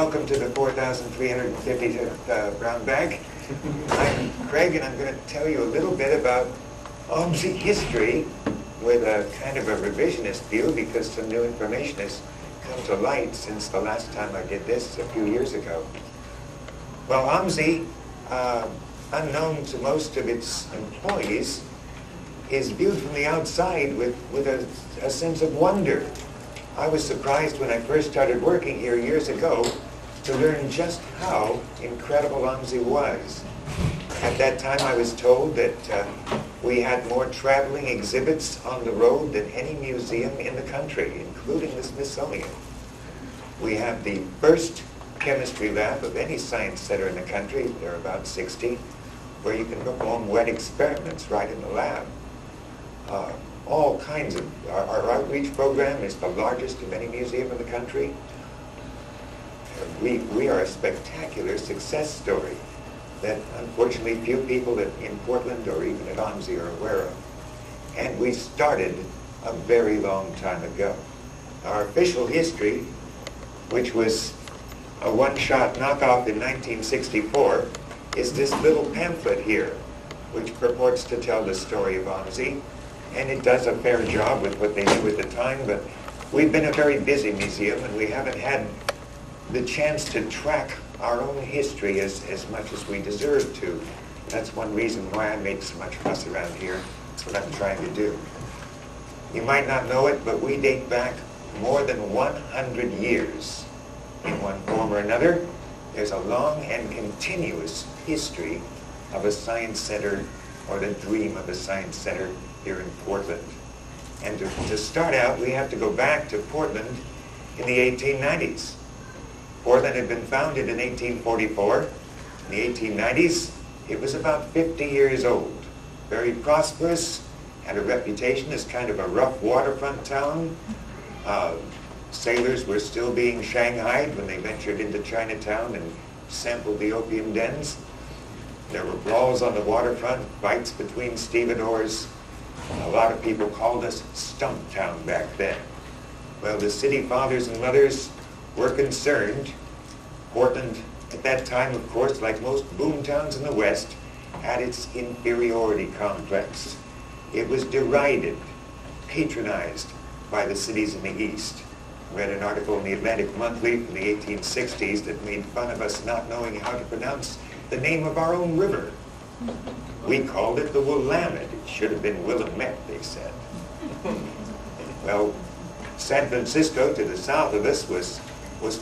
welcome to the 4,350th Brown Bag. I'm Craig, and I'm going to tell you a little bit about OMSI history with a kind of a revisionist view, because some new information has come to light since the last time I did this a few years ago. Well, OMSI, unknown to most of its employees, is viewed from the outside with a sense of wonder. I was surprised when I first started working here years ago to learn just how incredible OMSI was. At that time I was told that we had more traveling exhibits on the road than any museum in the country, including the Smithsonian. We have the first chemistry lab of any science center in the country, there are about 60, where you can perform wet experiments right in the lab. All kinds of, our outreach program is the largest of any museum in the country. We are a spectacular success story that unfortunately few people in Portland or even at OMSI are aware of. And we started a very long time ago. Our official history, which was a one-shot knockoff in 1964, is this little pamphlet here, which purports to tell the story of OMSI. And it does a fair job with what they knew at the time, but we've been a very busy museum, and we haven't had the chance to track our own history as much as we deserve to. That's one reason why I make so much fuss around here. That's what I'm trying to do. You might not know it, but we date back more than 100 years in one form or another. There's a long and continuous history of a science center, or the dream of a science center here in Portland. And to start out, we have to go back to Portland in the 1890s. Portland had been founded in 1844. In the 1890s, it was about 50 years old. Very prosperous, had a reputation as kind of a rough waterfront town. Sailors were still being shanghaied when they ventured into Chinatown and sampled the opium dens. There were brawls on the waterfront, fights between stevedores. A lot of people called us Stumptown back then. Well, the city fathers and mothers were concerned. Portland, at that time, of course, like most boom towns in the West, had its inferiority complex. It was derided, patronized by the cities in the East. I read an article in the Atlantic Monthly from the 1860s that made fun of us not knowing how to pronounce the name of our own river. We called it the Willamette. It should have been Willamette, they said. Well, San Francisco, to the south of us, was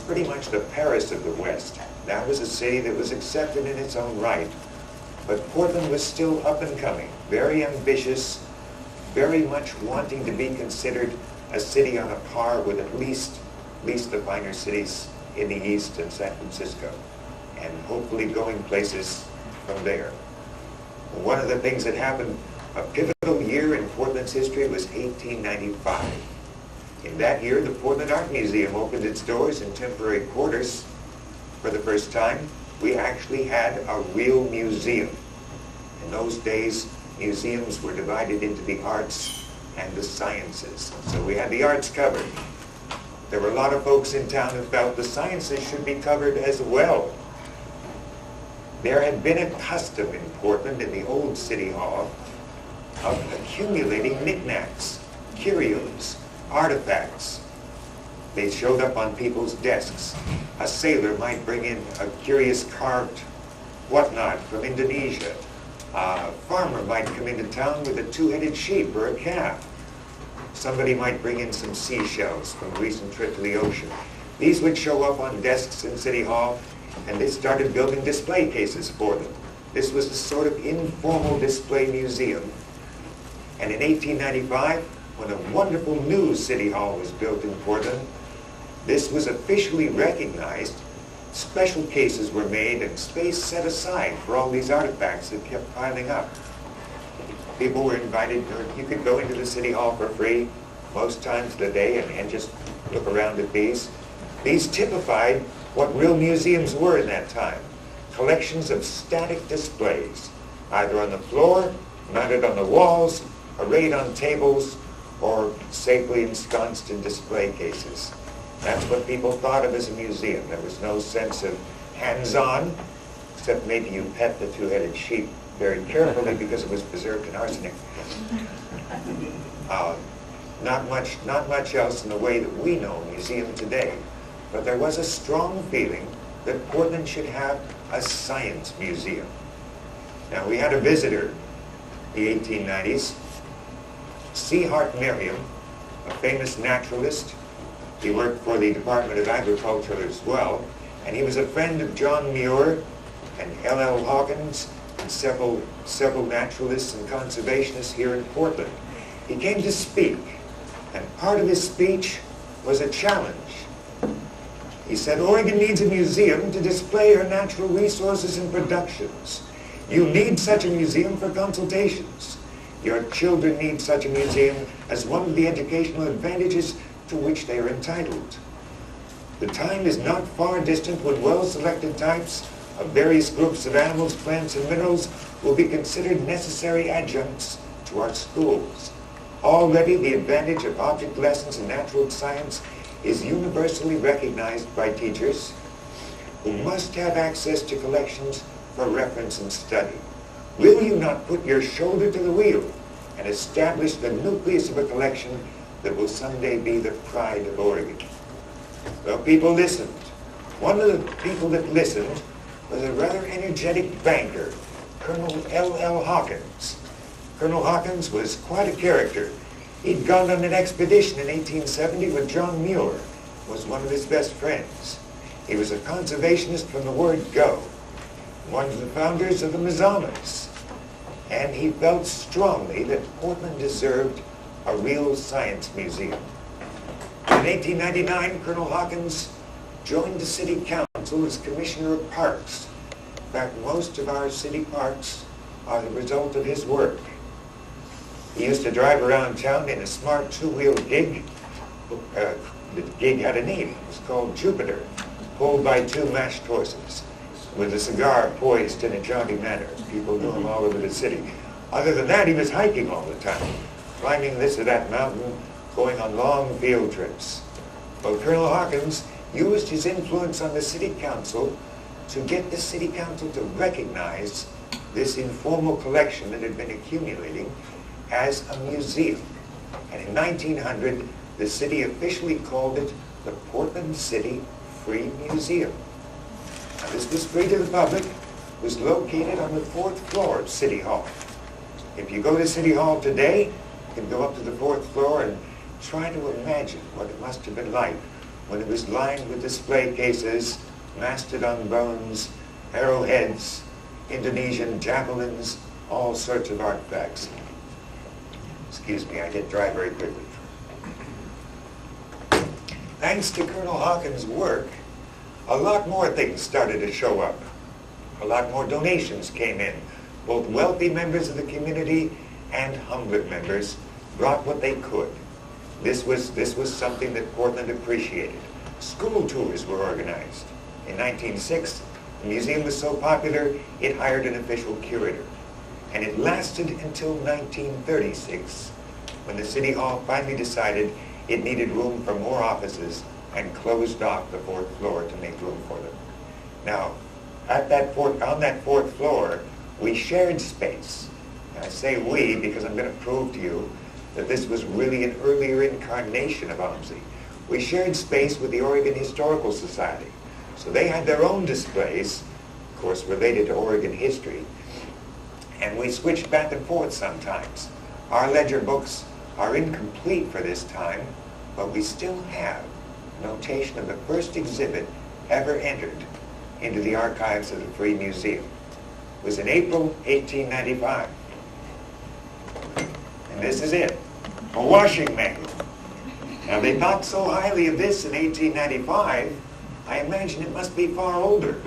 pretty much the Paris of the West. That was a city that was accepted in its own right. But Portland was still up and coming, very ambitious, very much wanting to be considered a city on a par with at least the finer cities in the East and San Francisco, and hopefully going places from there. One of the things that happened, a pivotal year in Portland's history, was 1895. In that year, the Portland Art Museum opened its doors in temporary quarters. For the first time, we actually had a real museum. In those days, museums were divided into the arts and the sciences. So we had the arts covered. There were a lot of folks in town who felt the sciences should be covered as well. There had been a custom in Portland, in the old City Hall, of accumulating knickknacks, curios, artifacts. They showed up on people's desks. A sailor might bring in a curious carved whatnot from Indonesia. A farmer might come into town with a two-headed sheep or a calf. Somebody might bring in some seashells from a recent trip to the ocean. These would show up on desks in City Hall, and they started building display cases for them. This was a sort of informal display museum. And in 1895, when a wonderful new City Hall was built in Portland, this was officially recognized. Special cases were made and space set aside for all these artifacts that kept piling up. People were invited, or you could go into the City Hall for free most times of the day and just look around at these. These typified what real museums were in that time. Collections of static displays, either on the floor, mounted on the walls, arrayed on tables, or safely ensconced in display cases. That's what people thought of as a museum. There was no sense of hands-on, except maybe you pet the two-headed sheep very carefully because it was preserved in arsenic. Not much else in the way that we know a museum today. But there was a strong feeling that Portland should have a science museum. Now, we had a visitor in the 1890s, C. Hart Merriam, a famous naturalist. He worked for the Department of Agriculture as well, and he was a friend of John Muir and L.L. Hawkins and several naturalists and conservationists here in Portland. He came to speak, and part of his speech was a challenge. He said, Oregon needs a museum to display her natural resources and productions. You need such a museum for consultations. Your children need such a museum as one of the educational advantages to which they are entitled. The time is not far distant when well-selected types of various groups of animals, plants, and minerals will be considered necessary adjuncts to our schools. Already, the advantage of object lessons in natural science is universally recognized by teachers who must have access to collections for reference and study. Will you not put your shoulder to the wheel and establish the nucleus of a collection that will someday be the pride of Oregon? Well, people listened. One of the people that listened was a rather energetic banker, Colonel L.L. Hawkins. Colonel Hawkins was quite a character. He'd gone on an expedition in 1870 with John Muir, was one of his best friends. He was a conservationist from the word go, one of the founders of the Mazamas, and he felt strongly that Portland deserved a real science museum. In 1899, Colonel Hawkins joined the City Council as Commissioner of Parks. In fact, most of our city parks are the result of his work. He used to drive around town in a smart two-wheeled gig. The gig had a name. It was called Jupiter, pulled by two mashed horses, with a cigar poised in a jaunty manner. People knew him all over the city. Other than that, he was hiking all the time, climbing this or that mountain, going on long field trips. Well, Colonel Hawkins used his influence on the City Council to get the City Council to recognize this informal collection that had been accumulating as a museum. And in 1900, the city officially called it the Portland City Free Museum. Now, this was free to the public. It was located on the 4th floor of City Hall. If you go to City Hall today, you can go up to the 4th floor and try to imagine what it must have been like when it was lined with display cases, mastodon bones, arrowheads, Indonesian javelins, all sorts of artifacts. Excuse me, I did drive very quickly. Thanks to Colonel Hawkins' work, a lot more things started to show up. A lot more donations came in. Both wealthy members of the community and humbler members brought what they could. This was something that Portland appreciated. School tours were organized. In 1906, the museum was so popular, it hired an official curator. And it lasted until 1936, when the City Hall finally decided it needed room for more offices and closed off the 4th floor to make room for them. Now, on that 4th floor, we shared space. And I say we because I'm going to prove to you that this was really an earlier incarnation of OMSI. We shared space with the Oregon Historical Society. So they had their own displays, of course, related to Oregon history. And we switched back and forth sometimes. Our ledger books are incomplete for this time, but we still have notation of the first exhibit ever entered into the archives of the Free Museum. It was in April 1895. And this is it, a washing manual. Now, they thought so highly of this in 1895, I imagine it must be far older.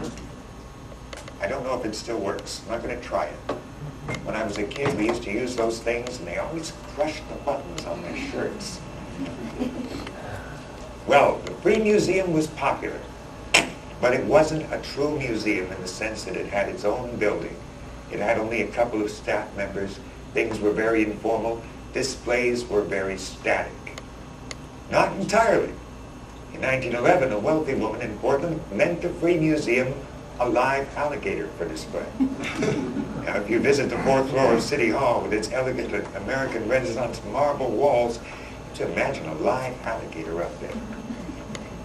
I don't know if it still works. I'm not going to try it. When I was a kid, we used to use those things, and they always crushed the buttons on my shirts. Well, the Free Museum was popular, but it wasn't a true museum in the sense that it had its own building. It had only a couple of staff members. Things were very informal. Displays were very static. Not entirely. In In 1911, a wealthy woman in Portland lent the Free Museum a live alligator for display. Now, if you visit the fourth floor of City Hall with its elegant American Renaissance marble walls, to imagine a live alligator up there,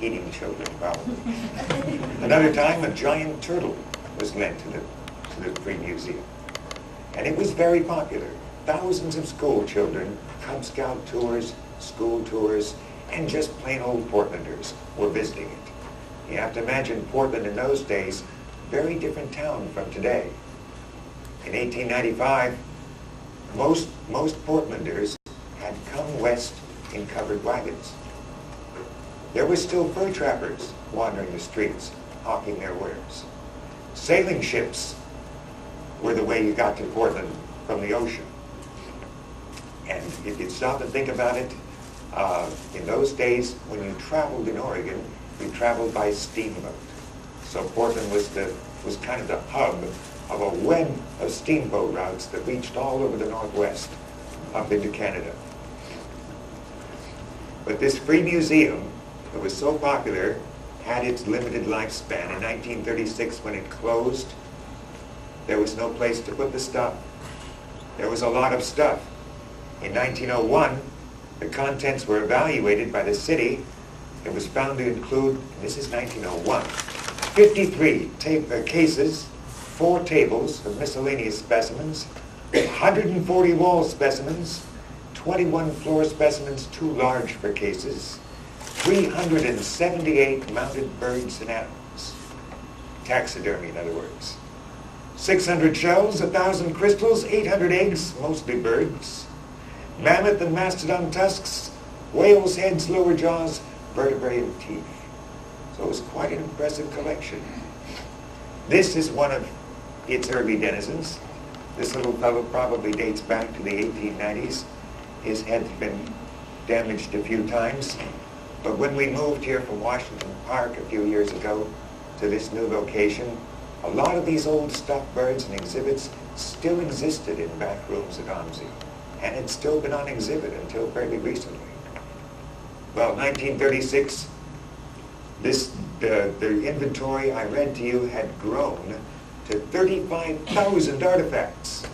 eating children probably. Another time, a giant turtle was lent to the Free Museum. And it was very popular. Thousands of school children, Cub Scout tours, school tours, and just plain old Portlanders were visiting it. You have to imagine Portland in those days, very different town from today. In 1895, most Portlanders had come west in covered wagons. There were still fur trappers wandering the streets, hawking their wares. Sailing ships were the way you got to Portland from the ocean. And if you stop and think about it, in those days, when you traveled in Oregon, you traveled by steamboat. So Portland was kind of the hub of a web of steamboat routes that reached all over the Northwest, up into Canada. But this Free Museum, that was so popular, had its limited lifespan. In 1936, when it closed, there was no place to put the stuff. There was a lot of stuff. In 1901, the contents were evaluated by the city. It was found to include, this is 1901, 53 cases, 4 tables of miscellaneous specimens, 140 wall specimens, 21 floor specimens too large for cases, 378 mounted birds and animals. Taxidermy, in other words. 600 shells, 1,000 crystals, 800 eggs, mostly birds, mammoth and mastodon tusks, whales' heads, lower jaws, vertebrae and teeth. So it was quite an impressive collection. This is one of its early denizens. This little fellow probably dates back to the 1890s. His head's been damaged a few times. But when we moved here from Washington Park a few years ago to this new location, a lot of these old stuffed birds and exhibits still existed in back rooms at OMSI, and had still been on exhibit until fairly recently. Well, 1936, the inventory I read to you had grown to 35,000 artifacts.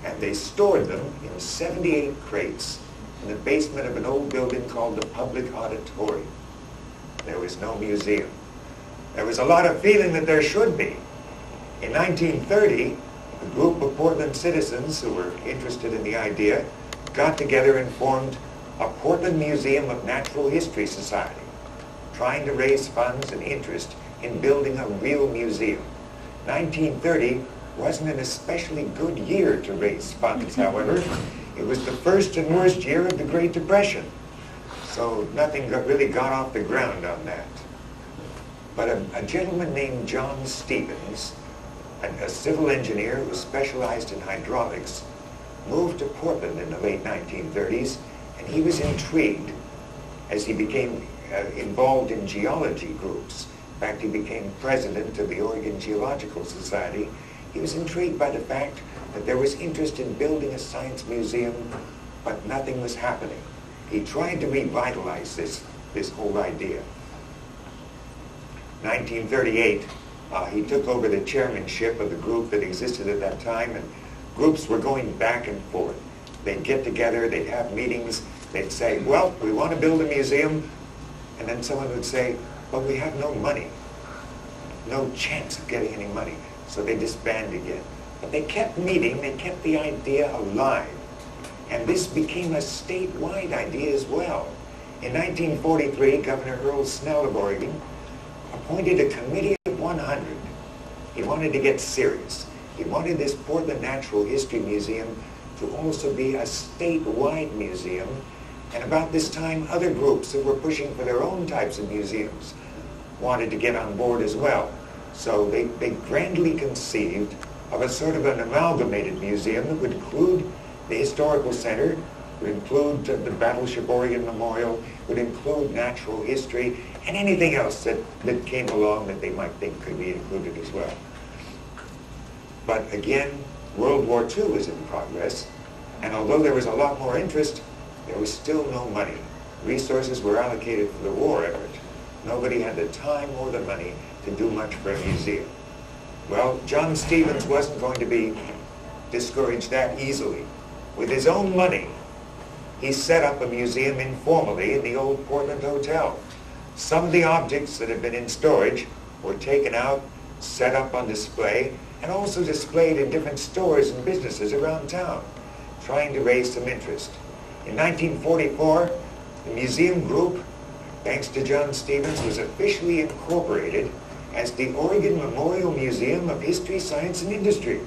And they stored them in 78 crates in the basement of an old building called the Public Auditorium. There was no museum. There was a lot of feeling that there should be. In 1930, a group of Portland citizens who were interested in the idea got together and formed a Portland Museum of Natural History Society, trying to raise funds and interest in building a real museum. 1930 wasn't an especially good year to raise funds, however. It was the first and worst year of the Great Depression, so nothing really got off the ground on that. But a gentleman named John Stevens, a civil engineer who specialized in hydraulics, moved to Portland in the late 1930s, and he was intrigued as he became involved in geology groups. In fact, he became president of the Oregon Geological Society. He was intrigued by the fact that there was interest in building a science museum, but nothing was happening. He tried to revitalize this whole idea. 1938, he took over the chairmanship of the group that existed at that time, and groups were going back and forth. They'd get together, they'd have meetings, they'd say, well, we want to build a museum, and then someone would say, but we have no money, no chance of getting any money. So they disbanded again. But they kept meeting, they kept the idea alive. And this became a statewide idea as well. In 1943, Governor Earl Snell of Oregon appointed a committee of 100. He wanted to get serious. He wanted this Portland Natural History Museum to also be a statewide museum. And about this time, other groups that were pushing for their own types of museums wanted to get on board as well. So they grandly conceived of a sort of an amalgamated museum that would include the Historical Center, would include the Battleship Oregon Memorial, would include natural history, and anything else that came along that they might think could be included as well. But again, World War II was in progress, and although there was a lot more interest, there was still no money. Resources were allocated for the war effort. Nobody had the time or the money to do much for a museum. Well, John Stevens wasn't going to be discouraged that easily. With his own money, he set up a museum informally in the old Portland Hotel. Some of the objects that had been in storage were taken out, set up on display, and also displayed in different stores and businesses around town, trying to raise some interest. In 1944, the museum group, thanks to John Stevens, was officially incorporated as the Oregon Memorial Museum of History, Science, and Industry.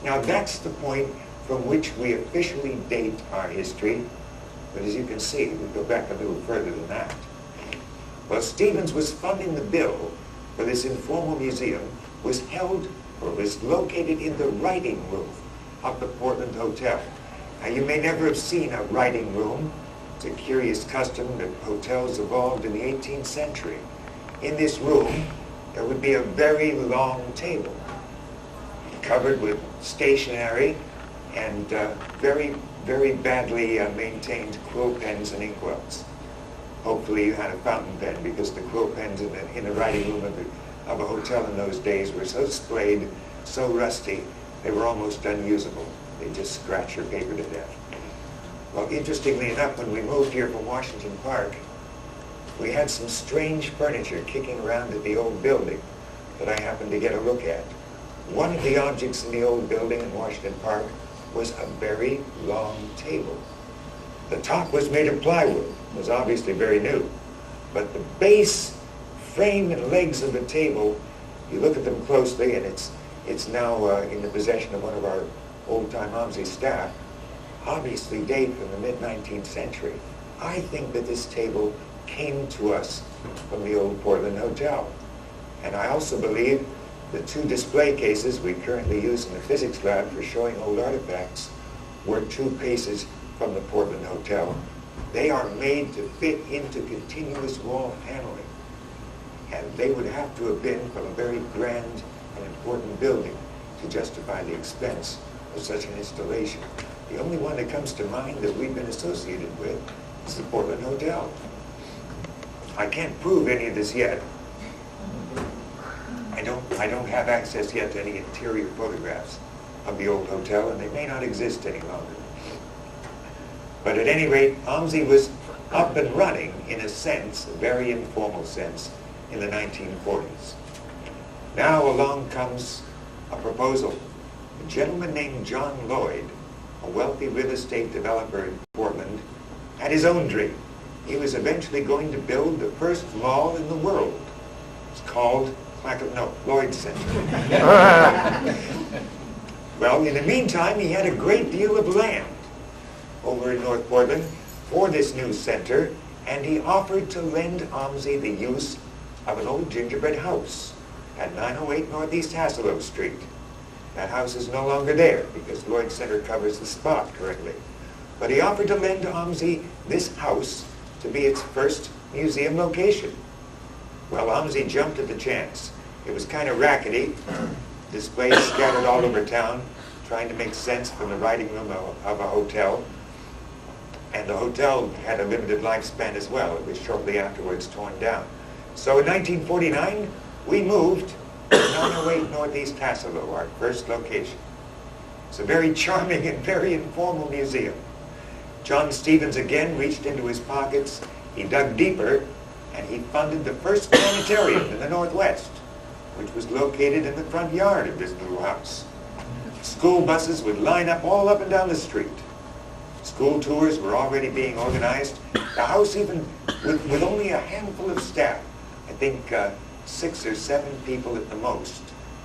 Now that's the point from which we officially date our history, but as you can see, we go back a little further than that. Well, Stevens was funding the bill for this informal museum was located in the writing room of the Portland Hotel. Now, you may never have seen a writing room. It's a curious custom that hotels evolved in the 18th century. In this room, there would be a very long table covered with stationery and very, very badly maintained quill pens and inkwells. Hopefully you had a fountain pen, because the quill pens in the writing room of a hotel in those days were so splayed, so rusty, they were almost unusable. They just scratch your paper to death. Well, interestingly enough, when we moved here from Washington Park, we had some strange furniture kicking around at the old building that I happened to get a look at. One of the objects in the old building in Washington Park was a very long table. The top was made of plywood, was obviously very new, but the base frame and legs of the table, you look at them closely, and it's now in the possession of one of our old-time OMSI staff, obviously date from the mid-19th century. I think that this table came to us from the old Portland Hotel. And I also believe the two display cases we currently use in the physics lab for showing old artifacts were two pieces from the Portland Hotel. They are made to fit into continuous wall paneling. And they would have to have been from a very grand and important building to justify the expense of such an installation. The only one that comes to mind that we've been associated with is the Portland Hotel. I can't prove any of this yet. I don't have access yet to any interior photographs of the old hotel, and they may not exist any longer. But at any rate, OMSI was up and running in a sense, a very informal sense, in the 1940s. Now along comes a proposal. A gentleman named John Lloyd, a wealthy real estate developer in Portland, had his own dream. He was eventually going to build the first mall in the world. It's called Lloyd Center. Well, in the meantime, he had a great deal of land over in North Portland for this new center, and he offered to lend OMSI the use of an old gingerbread house at 908 Northeast Hasselhoff Street. That house is no longer there because Lloyd Center covers the spot currently. But he offered to lend OMSI this house to be its first museum location. Well, OMSI jumped at the chance. It was kind of rackety, displays scattered all over town, trying to make sense from the writing room of a hotel. And the hotel had a limited lifespan as well. It was shortly afterwards torn down. So in 1949, we moved to 908 Northeast Hasselhoff, our first location. It's a very charming and very informal museum. John Stevens again reached into his pockets, he dug deeper, and he funded the first planetarium in the Northwest, which was located in the front yard of this little house. School buses would line up all up and down the street. School tours were already being organized. The house, even with only a handful of staff, I think 6 or 7 people at the most,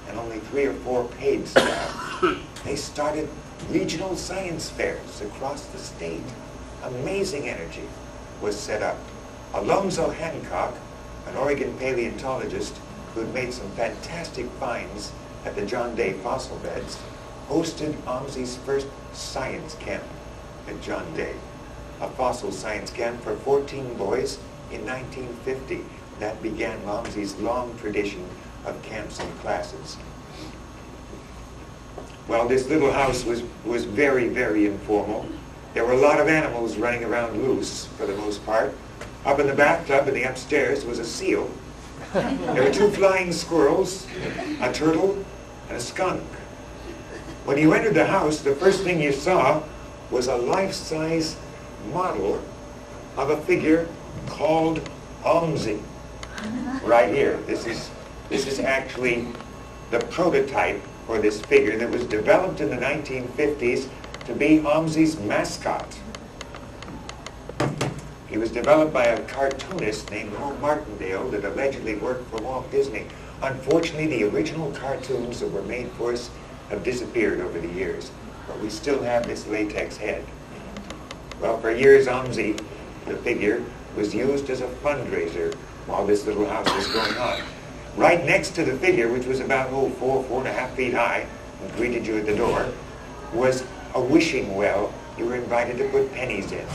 and only 3 or 4 paid staff, they started regional science fairs across the state. Amazing energy was set up. Alonzo Hancock, an Oregon paleontologist who had made some fantastic finds at the John Day fossil beds, hosted OMSI's first science camp at John Day, a fossil science camp for 14 boys in 1950. That began OMSI's long tradition of camps and classes. Well, this little house was very, very informal. There were a lot of animals running around loose, for the most part. Up in the bathtub in the upstairs was a seal. There were 2 flying squirrels, a turtle, and a skunk. When you entered the house, the first thing you saw was a life-size model of a figure called OMSI. Right here. This is actually the prototype for this figure that was developed in the 1950s to be OMSI's mascot. He was developed by a cartoonist named Mo Martindale that allegedly worked for Walt Disney. Unfortunately, the original cartoons that were made for us have disappeared over the years, but we still have this latex head. Well, for years, OMSI, the figure, was used as a fundraiser while this little house was going on. Right next to the figure, which was about 4.5 feet high, and greeted you at the door, was a wishing well you were invited to put pennies in.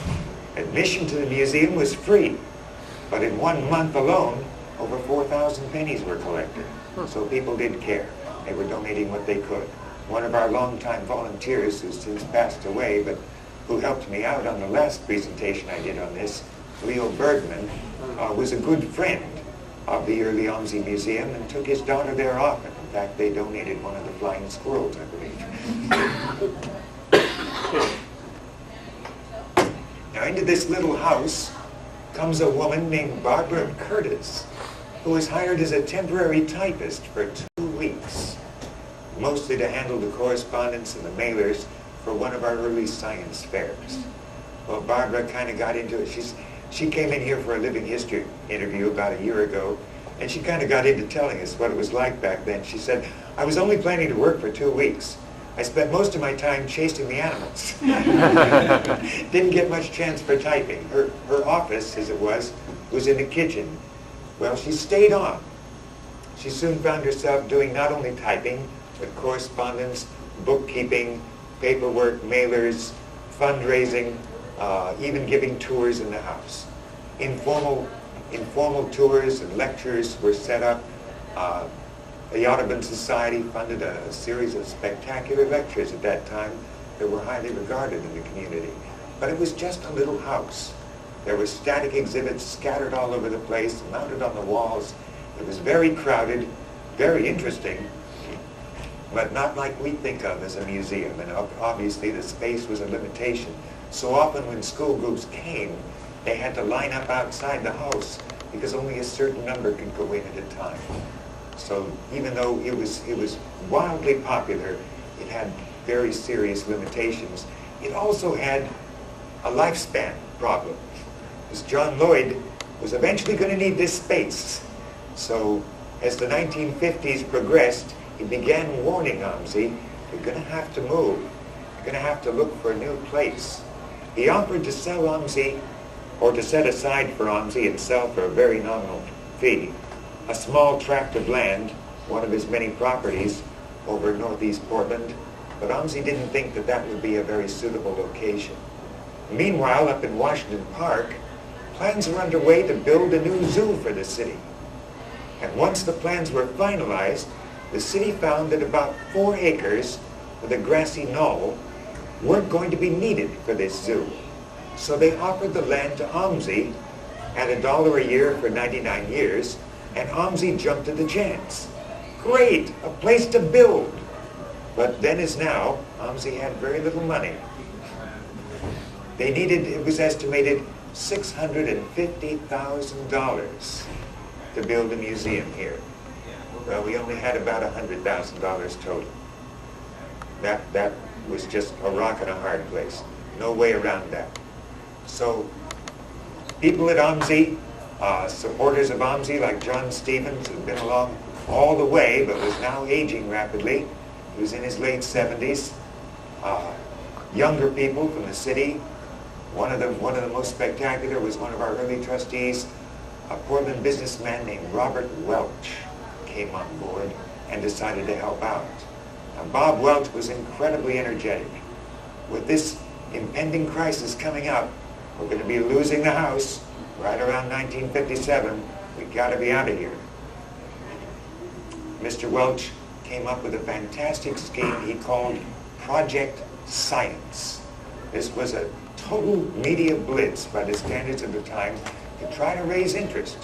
Admission to the museum was free, but in 1 month alone, over 4,000 pennies were collected. So people did care. They were donating what they could. One of our longtime volunteers, who's since passed away, but who helped me out on the last presentation I did on this, Leo Bergman, was a good friend of the early OMSI Museum and took his daughter there often. In fact, they donated one of the flying squirrels, I believe. Now, into this little house comes a woman named Barbara Curtis, who was hired as a temporary typist for 2 weeks, mostly to handle the correspondence and the mailers for one of our early science fairs. Well, Barbara kind of got into it. She came in here for a living history interview about a year ago, and she kind of got into telling us what it was like back then. She said, I was only planning to work for 2 weeks. I spent most of my time chasing the animals. Didn't get much chance for typing. Her office, as it was in the kitchen. Well, she stayed on. She soon found herself doing not only typing, but correspondence, bookkeeping, paperwork, mailers, fundraising, even giving tours in the house. Informal tours and lectures were set up. The Audubon Society funded a series of spectacular lectures at that time that were highly regarded in the community. But it was just a little house. There were static exhibits scattered all over the place, mounted on the walls. It was very crowded, very interesting, but not like we think of as a museum. And obviously the space was a limitation. So often when school groups came, they had to line up outside the house because only a certain number could go in at a time. So even though it was wildly popular, it had very serious limitations. It also had a lifespan problem, because John Lloyd was eventually going to need this space. So as the 1950s progressed, he began warning OMSI, you're going to have to move. You're going to have to look for a new place. He offered to sell OMSI, or to set aside for OMSI itself for a very nominal fee, a small tract of land, one of his many properties, over northeast Portland, but OMSI didn't think that that would be a very suitable location. Meanwhile, up in Washington Park, plans were underway to build a new zoo for the city. And once the plans were finalized, the city found that about 4 acres with a grassy knoll weren't going to be needed for this zoo. So they offered the land to OMSI at $1 a year for 99 years, and OMSI jumped at the chance. Great, a place to build. But then as now, OMSI had very little money. They needed, it was estimated, $650,000 to build a museum here. Well, we only had about $100,000 total. That was just a rock and a hard place. No way around that. So people at OMSI, supporters of OMSI like John Stevens, who'd been along all the way but was now aging rapidly. He was in his late 70s. Younger people from the city. One of the most spectacular was one of our early trustees, a Portland businessman named Robert Welch, came on board and decided to help out. Now, Bob Welch was incredibly energetic. With this impending crisis coming up, we're going to be losing the house right around 1957. We've got to be out of here. Mr. Welch came up with a fantastic scheme he called Project Science. This was a total media blitz by the standards of the time to try to raise interest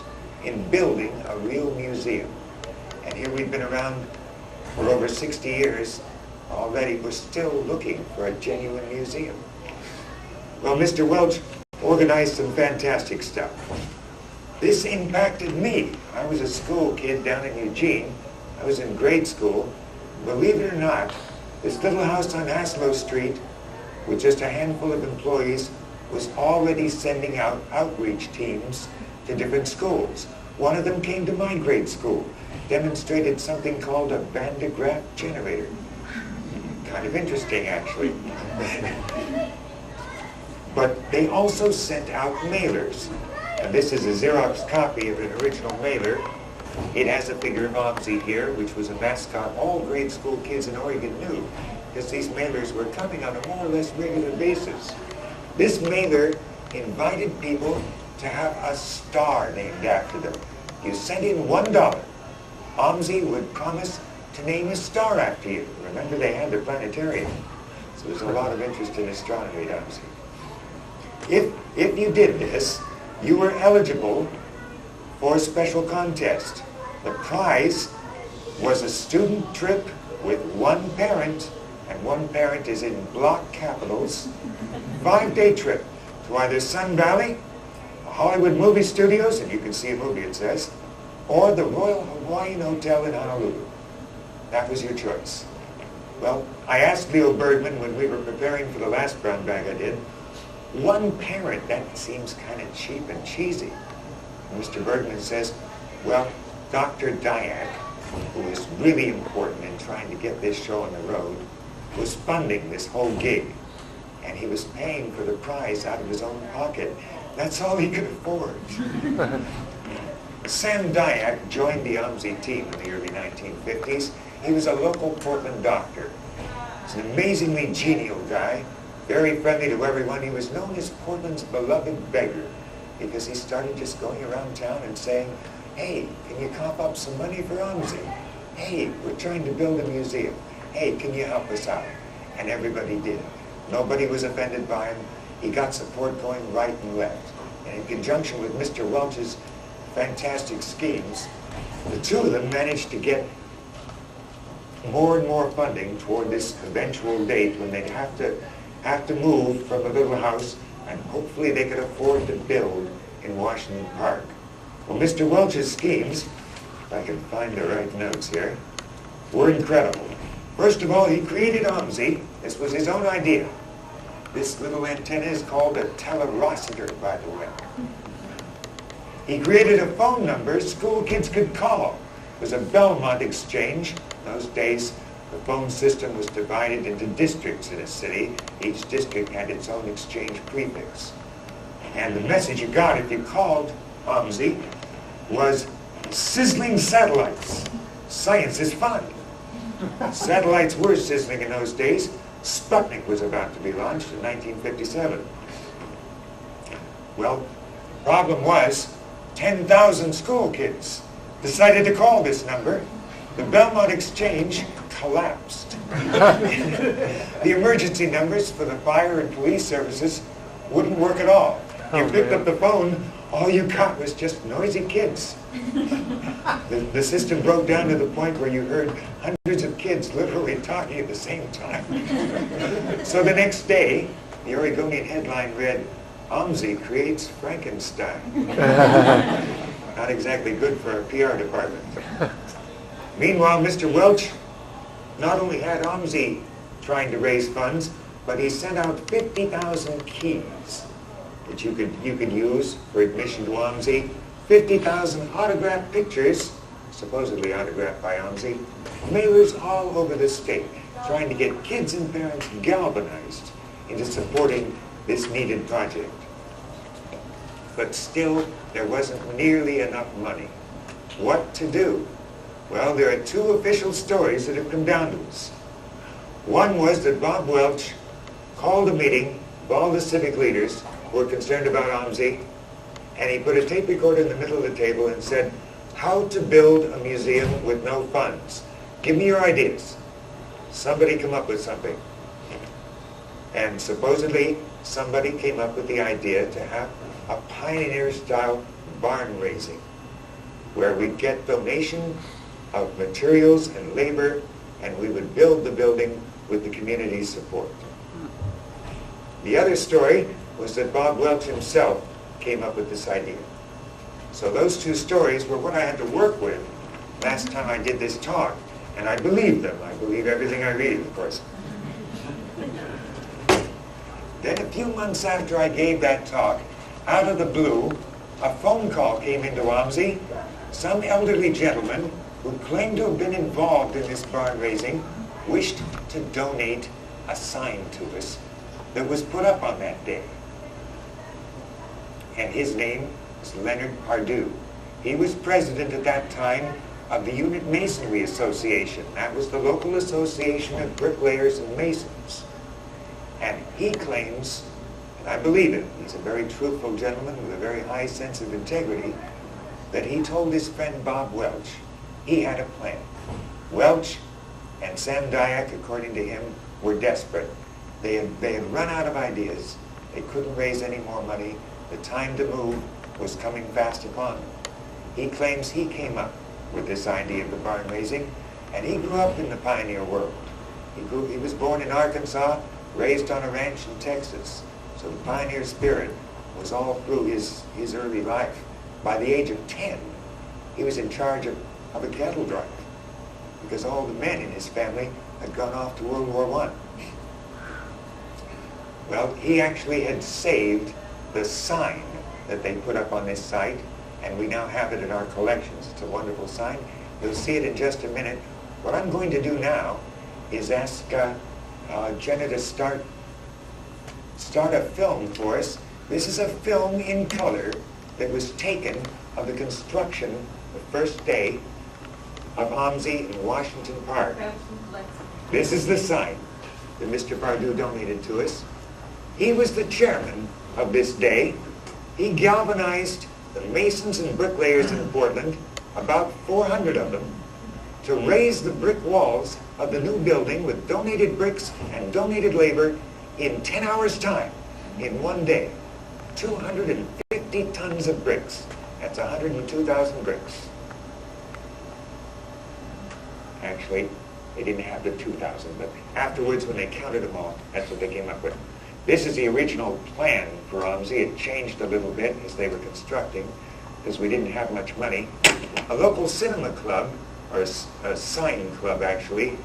in building a real museum. And here we've been around for over 60 years. Already we're still looking for a genuine museum. Well, Mr. Welch organized some fantastic stuff. This impacted me. I was a school kid down in Eugene. I was in grade school. Believe it or not, this little house on Haslow Street with just a handful of employees was already sending out outreach teams to different schools. One of them came to my grade school, demonstrated something called a Van de Graaff generator. Kind of interesting, actually. But they also sent out mailers. And this is a Xerox copy of an original mailer. It has a figure of OMSI here, which was a mascot all grade school kids in Oregon knew, because these mailers were coming on a more or less regular basis. This mailer invited people to have a star named after them. You sent in $1, OMSI would promise to name a star after you. Remember, they had their planetarium. So there's a lot of interest in astronomy at OMSI. If you did this, you were eligible for a special contest. The prize was a student trip with one parent, and one parent is in block capitals, 5-day trip to either Sun Valley, Hollywood movie studios, and you can see a movie it says, or the Royal Hawaiian Hotel in Honolulu. That was your choice. Well, I asked Leo Bergman when we were preparing for the last brown bag I did, one parent, that seems kind of cheap and cheesy. And Mr. Bergman says, well, Dr. Dyack, who is really important in trying to get this show on the road, was funding this whole gig. And he was paying for the prize out of his own pocket. That's all he could afford. Sam Dyack joined the OMSI team in the early 1950s. He was a local Portland doctor. He's an amazingly genial guy, very friendly to everyone. He was known as Portland's beloved beggar because he started just going around town and saying, hey, can you cough up some money for OMSI? Hey, we're trying to build a museum. Hey, can you help us out? And everybody did. Nobody was offended by him. He got support going right and left. And in conjunction with Mr. Welch's fantastic schemes, the two of them managed to get more and more funding toward this eventual date when they'd have to move from a little house, and hopefully they could afford to build in Washington Park. Well, Mr. Welch's schemes, if I can find the right notes here, were incredible. First of all, he created OMSI. This was his own idea. This little antenna is called a telerocitor, by the way. He created a phone number school kids could call. It was a Belmont exchange. In those days, the phone system was divided into districts in a city. Each district had its own exchange prefix. And the message you got if you called OMSI was sizzling satellites. Science is fun. Satellites were sizzling in those days. Sputnik was about to be launched in 1957. Well, the problem was 10,000 school kids decided to call this number. The Belmont Exchange collapsed. The emergency numbers for the fire and police services wouldn't work at all. You picked up the phone, all you got was just noisy kids. The system broke down to the point where you heard hundreds of kids literally talking at the same time. So the next day, the Oregonian headline read, OMSI creates Frankenstein. Not exactly good for a PR department. Meanwhile, Mr. Welch not only had OMSI trying to raise funds, but he sent out 50,000 keys that you could use for admission to OMSI, 50,000 autographed pictures, supposedly autographed by OMSI, mailers all over the state, trying to get kids and parents galvanized into supporting this needed project. But still, there wasn't nearly enough money. What to do? Well, there are two official stories that have come down to us. One was that Bob Welch called a meeting of all the civic leaders who were concerned about OMSI, and he put a tape recorder in the middle of the table and said, how to build a museum with no funds. Give me your ideas. Somebody come up with something. And supposedly, somebody came up with the idea to have a pioneer-style barn raising, where we'd get donation of materials and labor, and we would build the building with the community's support. The other story was that Bob Welch himself came up with this idea. So those two stories were what I had to work with last time I did this talk, and I believe them. I believe everything I read, of course. Then a few months after I gave that talk, out of the blue, a phone call came into OMSI. Some elderly gentleman who claimed to have been involved in this barn raising wished to donate a sign to us that was put up on that day. And his name was Leonard Pardue. He was president at that time of the Unit Masonry Association. That was the local association of bricklayers and masons. And he claims, and I believe it, he's a very truthful gentleman with a very high sense of integrity, that he told his friend Bob Welch he had a plan. Welch and Sam Dyack, according to him, were desperate. They had run out of ideas. They couldn't raise any more money. The time to move was coming fast upon them. He claims he came up with this idea of the barn raising, and he grew up in the pioneer world. He was born in Arkansas, raised on a ranch in Texas. So the pioneer spirit was all through his early life. By the age of 10, he was in charge of a cattle drive, because all the men in his family had gone off to World War I. Well, he actually had saved the sign that they put up on this site, and we now have it in our collections. It's a wonderful sign. You'll see it in just a minute. What I'm going to do now is ask Jenna to start a film for us. This is a film in color that was taken of the construction the first day of OMSI in Washington Park. This is the sign that Mr. Pardue donated to us. He was the chairman of this day. He galvanized the masons and bricklayers in Portland, about 400 of them, to raise the brick walls of the new building with donated bricks and donated labor in 10 hours' time, in one day. 250 tons of bricks. That's 102,000 bricks. Actually, they didn't have the 2,000, but afterwards when they counted them all, that's what they came up with. This is the original plan for OMSI. It changed a little bit as they were constructing, because we didn't have much money. A local cinema club, or a sign club actually,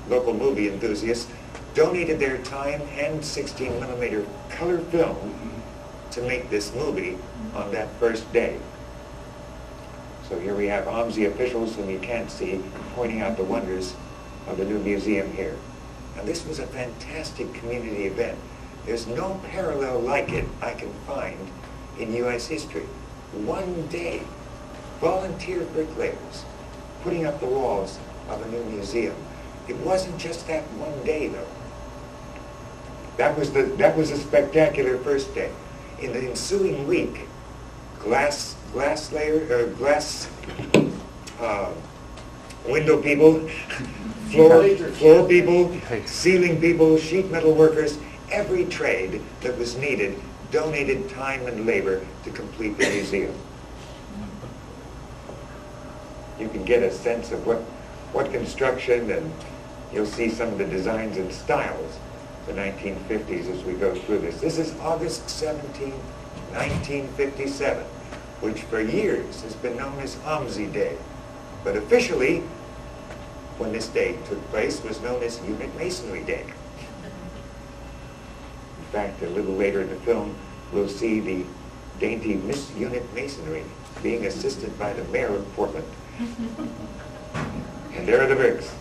local movie enthusiasts, donated their time and 16mm color film to make this movie on that first day. So here we have OMSI officials whom you can't see pointing out the wonders of the new museum here. Now this was a fantastic community event. There's no parallel like it I can find in U.S. history. One day, volunteer bricklayers putting up the walls of a new museum. It wasn't just that one day though. That was a spectacular first day. In the ensuing week, glass window people, floor people, ceiling people, sheet metal workers, every trade that was needed donated time and labor to complete the museum. You can get a sense of what construction, and you'll see some of the designs and styles of the 1950s as we go through this. This is August 17, 1957, which for years has been known as OMSI Day. But officially, when this day took place, was known as Unit Masonry Day. In fact, a little later in the film, we'll see the dainty Miss Unit Masonry being assisted by the mayor of Portland. And there are the bricks.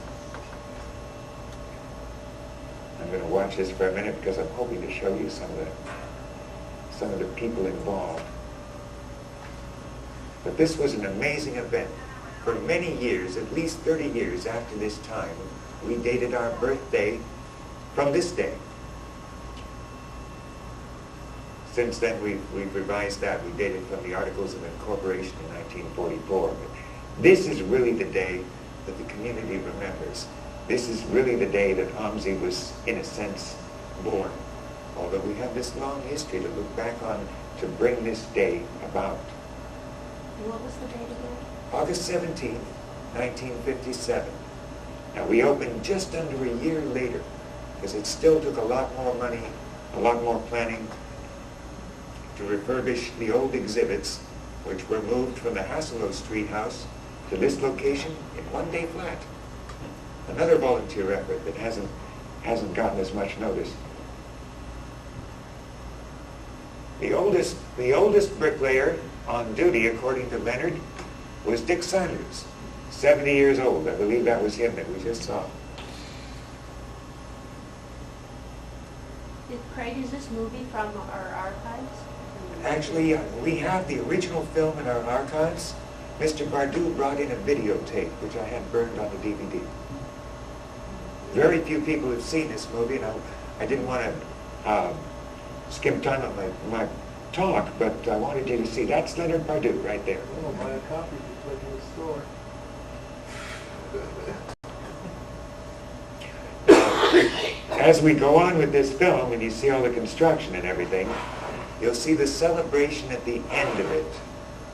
I'm going to watch this for a minute because I'm hoping to show you some of the people involved. But this was an amazing event. For many years, at least 30 years after this time, we dated our birthday from this day. Since then, we've revised that. We dated from the Articles of Incorporation in 1944. But this is really the day that the community remembers. This is really the day that OMSI was, in a sense, born. although we have this long history to look back on to bring this day about. What was the date again? August 17th, 1957. Now, we opened just under a year later, because it still took a lot more money, a lot more planning to refurbish the old exhibits, which were moved from the Hasselhoff Street house to this location in one day flat. Another volunteer effort that hasn't gotten as much notice. The oldest bricklayer on duty, according to Leonard, was Dick Saunders, 70 years old. I believe that was him that we just saw. Craig, is this movie from our archives? Actually, we have the original film in our archives. Mr. Bardou brought in a videotape, which I had burned on the DVD. Very few people have seen this movie, and I didn't want to skip time on my talk, but I wanted you to see. That's Leonard Bardou right there. Oh, buy a copy if you click in the store. As we go on with this film, and you see all the construction and everything, you'll see the celebration at the end of it.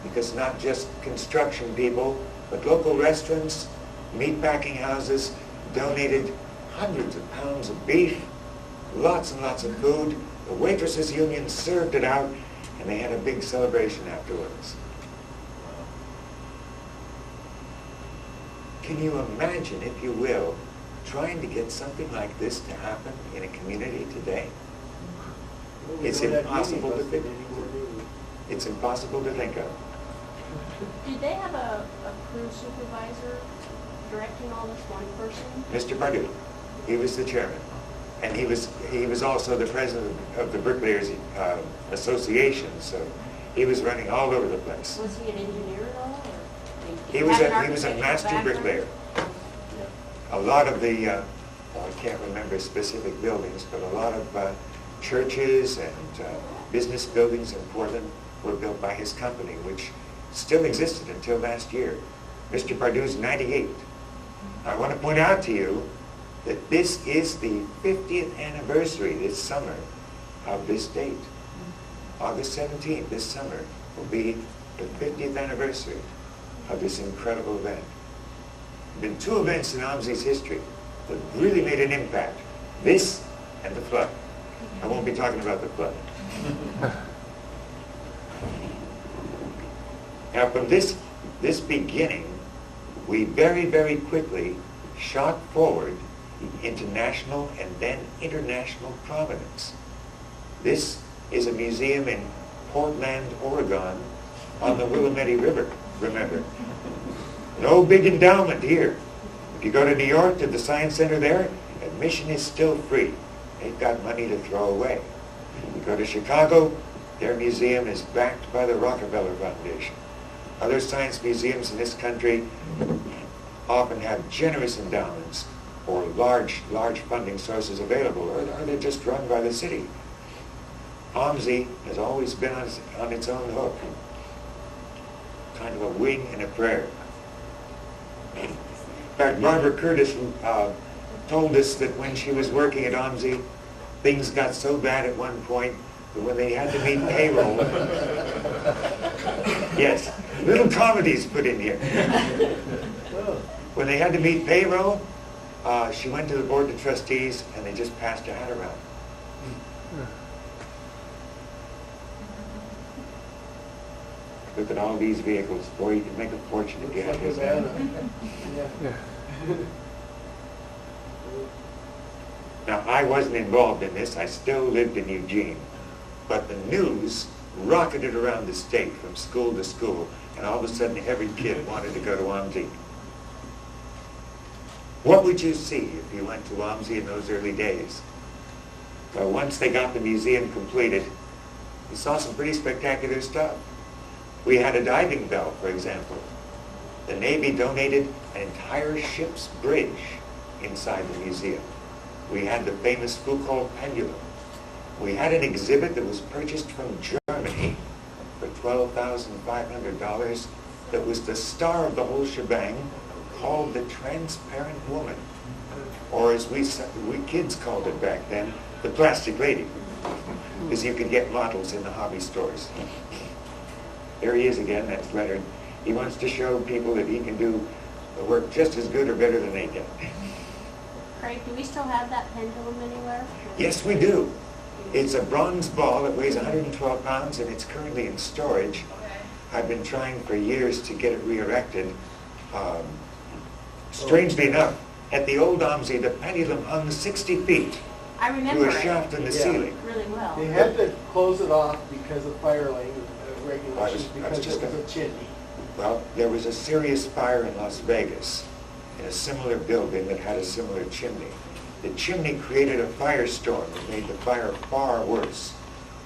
Because not just construction people, but local restaurants, meatpacking houses donated hundreds of pounds of beef, lots and lots of food. The waitresses union served it out, and they had a big celebration afterwards. Can you imagine, if you will, trying to get something like this to happen in a community today? It's impossible to think. It's impossible to think of. Did they have a crew supervisor directing all this, one person? Mr. Bardou, he was the chairman, and he was also the president of the Bricklayers Association. So he was running all over the place. Was he an engineer at all? Or He was a master bricklayer. A lot of the, well, I can't remember specific buildings, but a lot of churches and business buildings in Portland were built by his company, which still existed until last year. Mr. Bardou's 98. I want to point out to you that this is the 50th anniversary this summer of this date. August 17th, this summer, will be the 50th anniversary of this incredible event. There have been two events in OMSI's history that really made an impact. This and the flood. I won't be talking about the flood. Now, from this beginning, we very, very quickly shot forward into national and then international prominence. This is a museum in Portland, Oregon, on the Willamette River, remember. No big endowment here. If you go to New York to the Science Center there, admission is still free. They've got money to throw away. You go to Chicago, their museum is backed by the Rockefeller Foundation. Other science museums in this country often have generous endowments or large funding sources available, or they're just run by the city. OMSI has always been on its own hook, kind of a wing and a prayer. In fact, Barbara Curtis told us that when she was working at OMSI, things got so bad at one point that when they had to meet payroll, yes, little comedies put in here. When they had to meet payroll, she went to the board of trustees and they just passed a hat around. Look at all these vehicles. Boy, you can make a fortune if you have this now. Now, I wasn't involved in this. I still lived in Eugene. But the news rocketed around the state from school to school, and all of a sudden every kid wanted to go to OMSI. What would you see if you went to OMSI in those early days? Well, once they got the museum completed, you saw some pretty spectacular stuff. We had a diving bell, for example. The Navy donated an entire ship's bridge inside the museum. We had the famous Foucault pendulum. We had an exhibit that was purchased from Germany for $12,500 that was the star of the whole shebang, called the Transparent Woman, or as we kids called it back then, the Plastic Lady. because you could get models in the hobby stores. There he is again, that's Leonard. He wants to show people that he can do the work just as good or better than they can. Craig, do we still have that pendulum anywhere? Yes, we do. It's a bronze ball that weighs 112 pounds, and it's currently in storage. I've been trying for years to get it re-erected. Strangely enough, at the old OMSI, the pendulum hung 60 feet I remember through a it shaft in the Yeah. ceiling. really well. They had to close it off because of fire lane I regulations, was because just it was a chimney. Well, there was a serious fire in Las Vegas in a similar building that had a similar chimney. The chimney created a firestorm that made the fire far worse.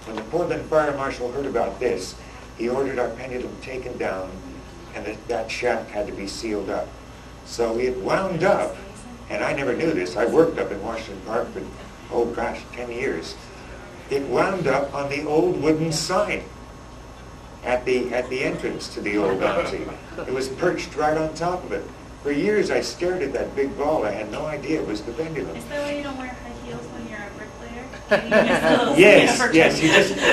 When the Portland Fire Marshal heard about this, he ordered our pendulum taken down, and that shaft had to be sealed up. So it wound up, and I never knew this, I worked up in Washington Park for, oh gosh, 10 years. It wound up on the old wooden sign at the entrance to the old OMSI. It was perched right on top of it. For years I stared at that big ball. I had no idea it was the pendulum. Is that why you don't wear high heels when you're a bricklayer? Yes,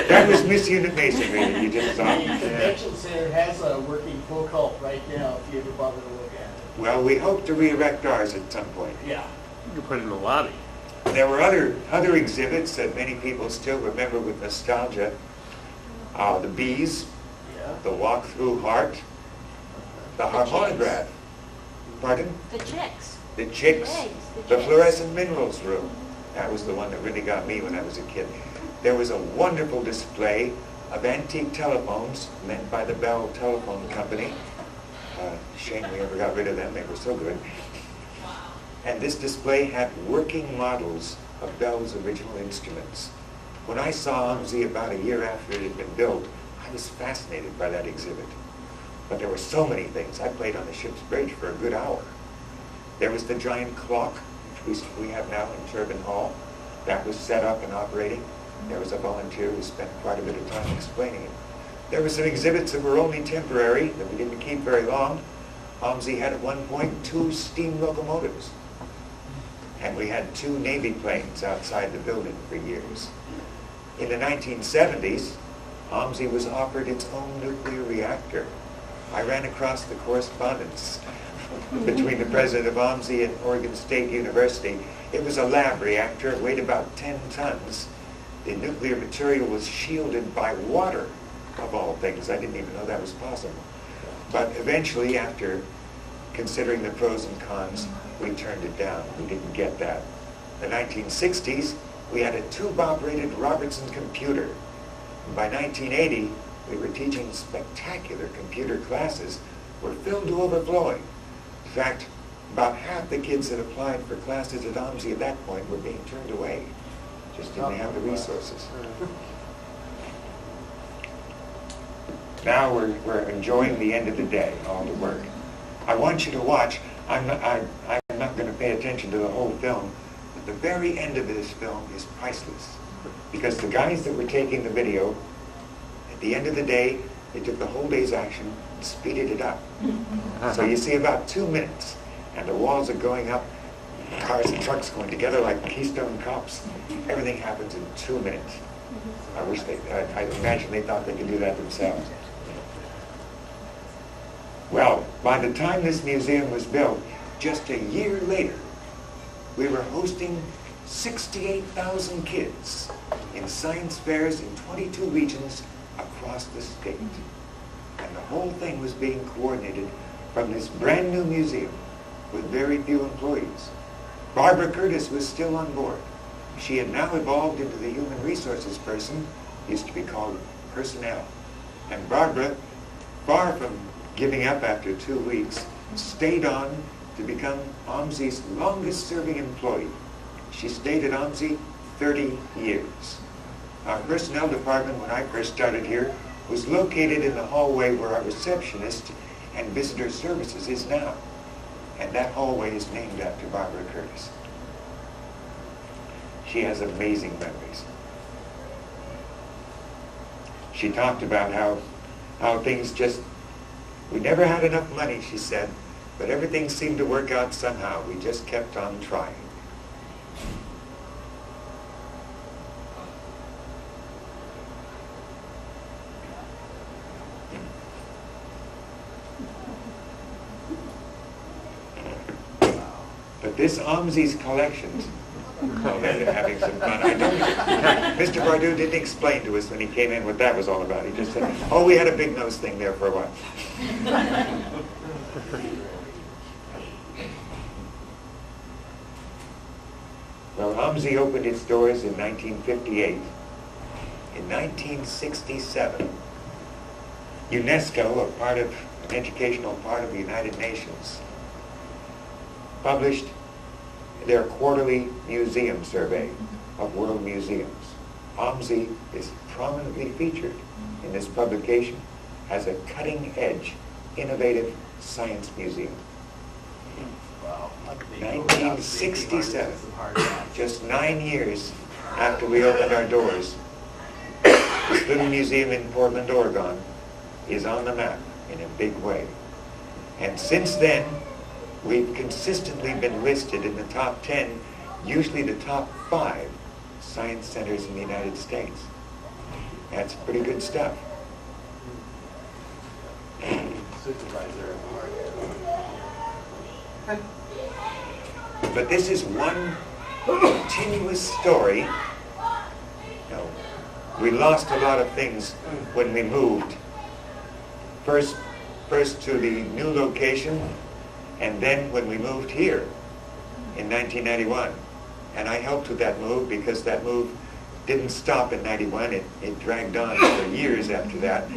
that was misunit masonry. You just The thought. convention center has a working full cult right now, if you ever bother to look at it. Well, we hope to re-erect ours at some point. Yeah. You can put it in the lobby. There were other exhibits that many people still remember with nostalgia. The bees, Yeah. the walk-through heart, the harmonograph. Pardon? The chicks. The chicks, The eggs, the the chicks. fluorescent minerals room. That was the one that really got me when I was a kid. There was a wonderful display of antique telephones meant by the Bell Telephone Company. Shame we ever got rid of them, they were so good. And this display had working models of Bell's original instruments. When I saw OMSI about a year after it had been built, I was fascinated by that exhibit. But there were so many things. I played on the ship's bridge for a good hour. There was the giant clock, which we have now in Turbine Hall. That was set up and operating. There was a volunteer who spent quite a bit of time explaining it. There were some exhibits that were only temporary, that we didn't keep very long. OMSI had at one point 2 steam locomotives. And we had 2 Navy planes outside the building for years. In the 1970s, OMSI was offered its own nuclear reactor. I ran across the correspondence between the president of OMSI and Oregon State University. It was a lab reactor. It weighed about 10 tons. The nuclear material was shielded by water, of all things. I didn't even know that was possible. But eventually, after considering the pros and cons, we turned it down. We didn't get that. In the 1960s, we had a tube-operated Robertson computer. And by 1980, we were teaching spectacular computer classes were filled to overflowing. In fact, about half the kids that applied for classes at OMSI at that point were being turned away. Just didn't have the resources. Now we're enjoying the end of the day, all the work. I want you to watch. I'm not going to pay attention to the whole film, but the very end of this film is priceless. Because the guys that were taking the video, at the end of the day, they took the whole day's action and speeded it up. So you see about 2 minutes, and the walls are going up, cars and trucks going together like Keystone Cops. Everything happens in 2 minutes. I wish I imagine they thought they could do that themselves. Well, by the time this museum was built, just a year later, we were hosting 68,000 kids in science fairs in 22 regions across the state. And the whole thing was being coordinated from this brand new museum with very few employees. Barbara Curtis was still on board. She had now evolved into the human resources person, used to be called personnel. And Barbara, far from giving up after 2 weeks, stayed on to become OMSI's longest serving employee. She stayed at OMSI 30 years. Our personnel department, when I first started here, was located in the hallway where our receptionist and visitor services is now. And that hallway is named after Barbara Curtis. She has amazing memories. She talked about how things just, we never had enough money, she said, but everything seemed to work out somehow. We just kept on trying. But this OMSI's collections, oh, they're having some fun. I don't, Mr. Bardou didn't explain to us when he came in what that was all about. He just said, oh, we had a big nose thing there for a while. Well, OMSI opened its doors in 1958. In 1967, UNESCO, an educational part of the United Nations, published their quarterly museum survey of world museums. OMSI is prominently featured in this publication as a cutting-edge, innovative science museum. Wow. 1967, just 9 years after we opened our doors, this little museum in Portland, Oregon, is on the map in a big way. And since then, we've consistently been listed in the top 10, usually the top 5 science centers in the United States. That's pretty good stuff. Supervisor. But this is one continuous story. No, we lost a lot of things when we moved. First to the new location, and then when we moved here in 1991. And I helped with that move because that move didn't stop in 91. It dragged on for years after that.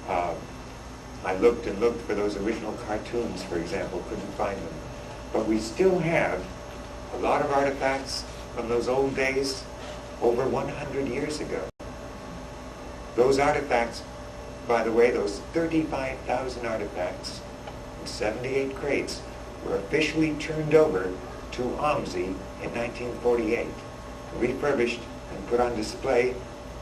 I looked and looked for those original cartoons, for example, couldn't find them. But we still have a lot of artifacts from those old days, over 100 years ago. Those artifacts, by the way, those 35,000 artifacts in 78 crates were officially turned over to OMSI in 1948, refurbished and put on display,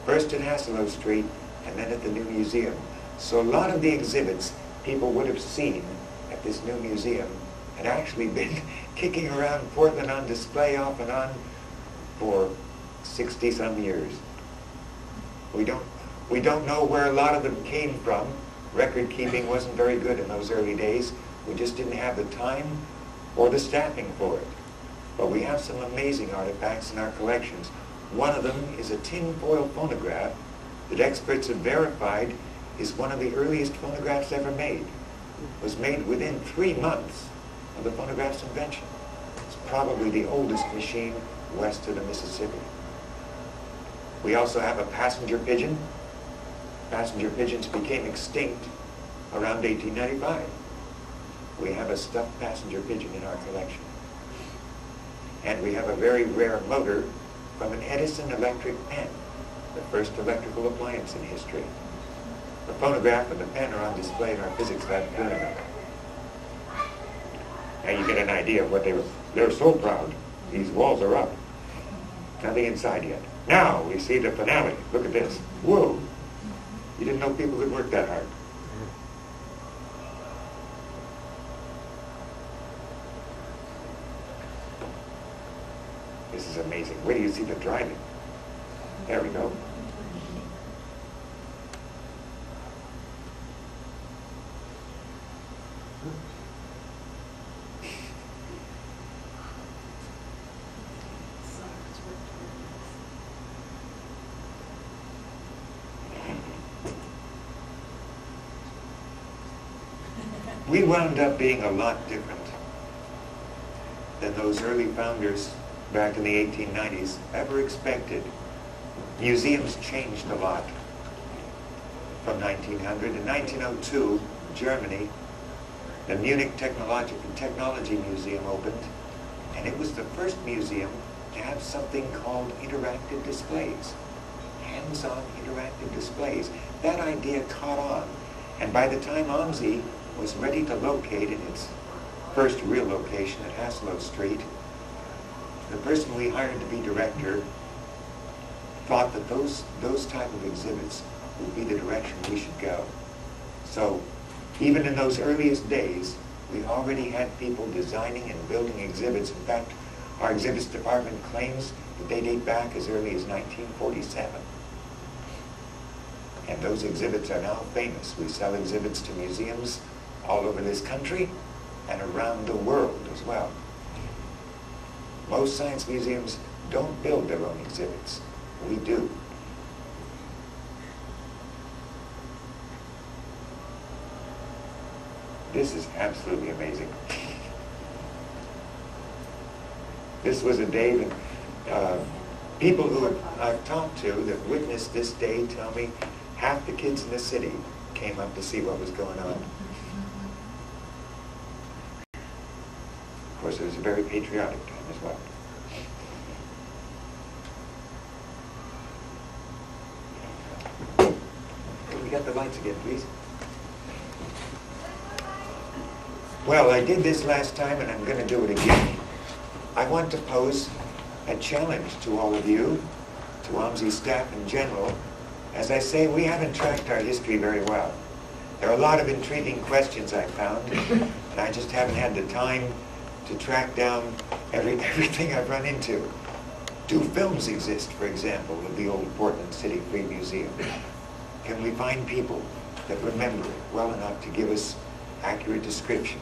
first at Hasselhoff Street and then at the new museum. So a lot of the exhibits people would have seen at this new museum had actually been kicking around Portland on display off and on for 60-some years. We don't know where a lot of them came from. Record keeping wasn't very good in those early days. We just didn't have the time or the staffing for it. But we have some amazing artifacts in our collections. One of them is a tinfoil phonograph that experts have verified is one of the earliest phonographs ever made. It was made within 3 months of the phonograph's invention. It's probably the oldest machine west of the Mississippi. We also have a passenger pigeon. Passenger pigeons became extinct around 1895. We have a stuffed passenger pigeon in our collection. And we have a very rare motor from an Edison electric pen, the first electrical appliance in history. The phonograph and the pen are on display in our physics lab currently. Now you get an idea of what they were so proud. These walls are up. Nothing inside yet. Now we see the finale. Look at this. Whoa! You didn't know people could work that hard. This is amazing. Wait till you see the driving. There we go. We wound up being a lot different than those early founders back in the 1890s ever expected. Museums changed a lot from 1900. In 1902, Germany, the Munich Technology Museum opened, and it was the first museum to have something called interactive displays, hands-on interactive displays. That idea caught on, and by the time OMSI was ready to locate in its first real location at Hasselhoff Street, the person we hired to be director thought that those type of exhibits would be the direction we should go. So even in those earliest days, we already had people designing and building exhibits. In fact, our exhibits department claims that they date back as early as 1947. And those exhibits are now famous. We sell exhibits to museums all over this country, and around the world as well. Most science museums don't build their own exhibits. We do. This is absolutely amazing. This was a day that people who I've talked to that witnessed this day tell me half the kids in the city came up to see what was going on. Of course, it was a very patriotic time as well. Can we get the lights again, please? Well, I did this last time and I'm going to do it again. I want to pose a challenge to all of you, to OMSI staff in general. As I say, we haven't tracked our history very well. There are a lot of intriguing questions I found, and I just haven't had the time to track down everything I've run into. Do films exist, for example, of the old Portland City Free Museum? Can we find people that remember it well enough to give us accurate descriptions?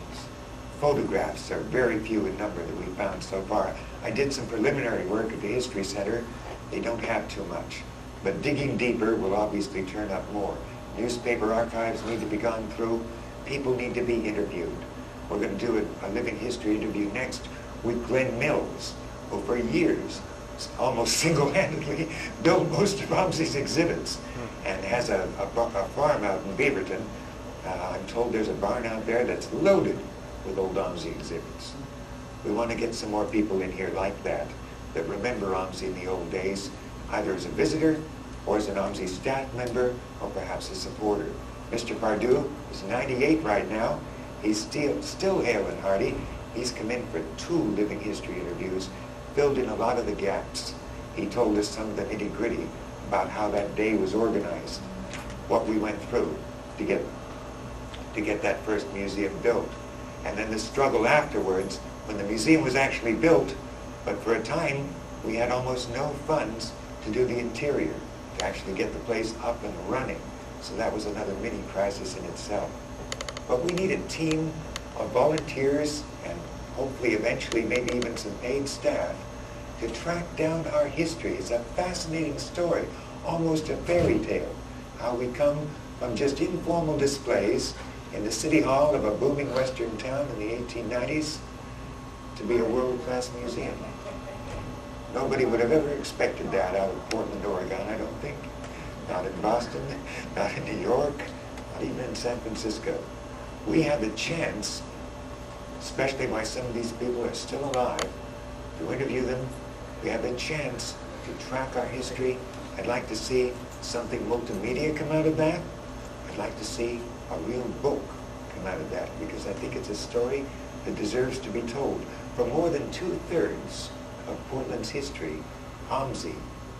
Photographs are very few in number that we found so far. I did some preliminary work at the History Center. They don't have too much. But digging deeper will obviously turn up more. Newspaper archives need to be gone through. People need to be interviewed. We're going to do a living history interview next with Glenn Mills, who for years almost single-handedly built most of OMSI's exhibits and has a farm out in Beaverton. I'm told there's a barn out there that's loaded with old OMSI exhibits. We want to get some more people in here like that remember OMSI in the old days, either as a visitor or as an OMSI staff member or perhaps a supporter. Mr. Pardue is 98 right now. He's still hale and hearty. He's come in for 2 living history interviews, filled in a lot of the gaps. He told us some of the nitty-gritty about how that day was organized, what we went through to get that first museum built. And then the struggle afterwards when the museum was actually built, but for a time we had almost no funds to do the interior, to actually get the place up and running. So that was another mini crisis in itself. But we need a team of volunteers and hopefully eventually maybe even some paid staff to track down our history. It's a fascinating story, almost a fairy tale, how we come from just informal displays in the city hall of a booming western town in the 1890s to be a world-class museum. Nobody would have ever expected that out of Portland, Oregon, I don't think. Not in Boston, not in New York, not even in San Francisco. We have a chance, especially why some of these people are still alive, to interview them. We have a chance to track our history. I'd like to see something multimedia come out of that. I'd like to see a real book come out of that, because I think it's a story that deserves to be told. For more than 2/3 of Portland's history, OMSI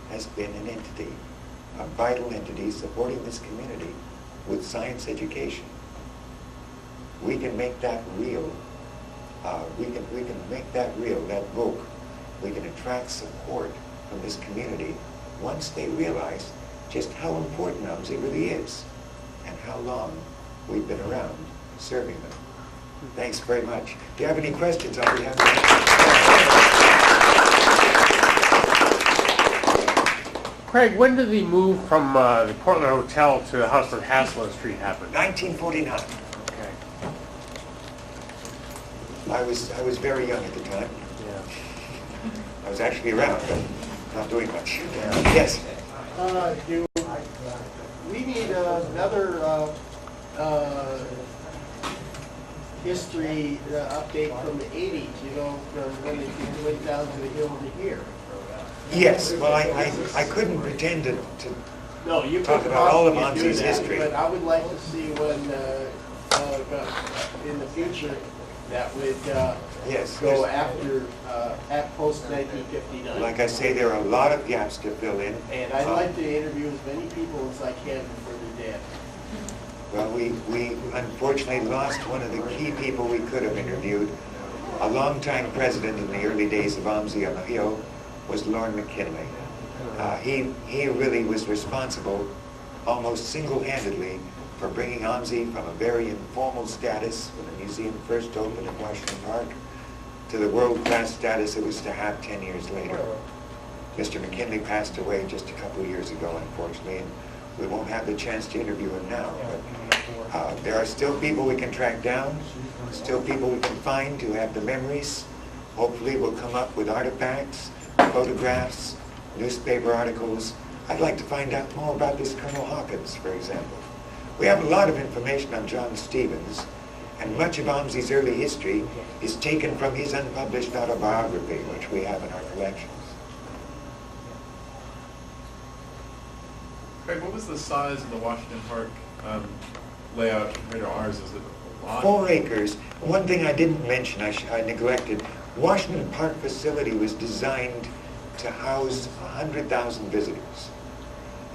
has been an entity, a vital entity supporting this community with science education. We can make that real. We can make that real, that book. We can attract support from this community once they realize just how important OMSI really is and how long we've been around serving them. Thanks very much. If you have any questions, I'll be happy to answer. Craig, when did the move from the Portland Hotel to the house on Haslett Street happen? 1949. Okay. I was very young at the time. Yeah. I was actually around, but not doing much. Yes. We need another history update from the 80s, from when they went down to the hill to here. Yes. Well, I couldn't pretend to No, you talk could about all of possibly do OMSI's that, history. but I would like to see when, in the future, that would Yes. go after, at post-1959. Like I say, there are a lot of gaps to fill in. And I'd like to interview as many people as I can before they're dead. Well, we unfortunately lost one of the key people we could have interviewed. A longtime president in the early days of OMSI on the Hill was Lorne McKinley. He really was responsible almost single-handedly for bringing OMSI from a very informal status when the museum first opened in Washington Park to the world-class status it was to have 10 years later. Mr. McKinley passed away just a couple of years ago, unfortunately, and we won't have the chance to interview him now. But there are still people we can track down, still people we can find who have the memories. Hopefully we'll come up with artifacts, photographs, newspaper articles. I'd like to find out more about this Colonel Hawkins, for example. We have a lot of information on John Stevens, and much of OMSI's early history is taken from his unpublished autobiography, which we have in our collections. Craig, what was the size of the Washington Park layout compared to ours? Is it a lot? 4 acres. One thing I didn't mention, I neglected, Washington Park facility was designed to house 100,000 visitors.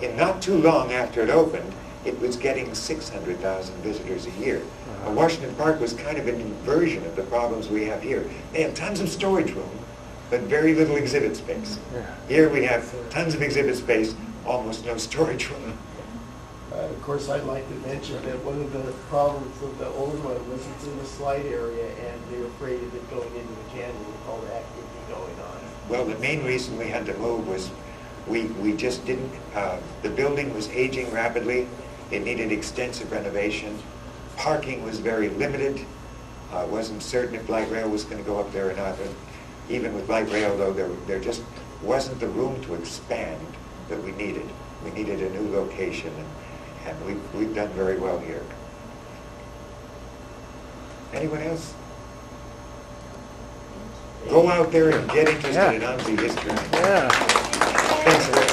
And not too long after it opened, it was getting 600,000 visitors a year. Washington Park was kind of an inversion of the problems we have here. They have tons of storage room, but very little exhibit space. Here we have tons of exhibit space, almost no storage room. Of course, I'd like to mention that one of the problems of the old one was it's in the slide area, and they're afraid of it going into the canyon with all the activity going on. Well, the main reason we had to move was we just didn't, the building was aging rapidly. It needed extensive renovation. Parking was very limited. I wasn't certain if light rail was going to go up there or not. But even with light rail, though, there just wasn't the room to expand that we needed. We needed a new location, and we've done very well here. Anyone else? Go out there and get interested in OMSI history. Yeah. Thanks.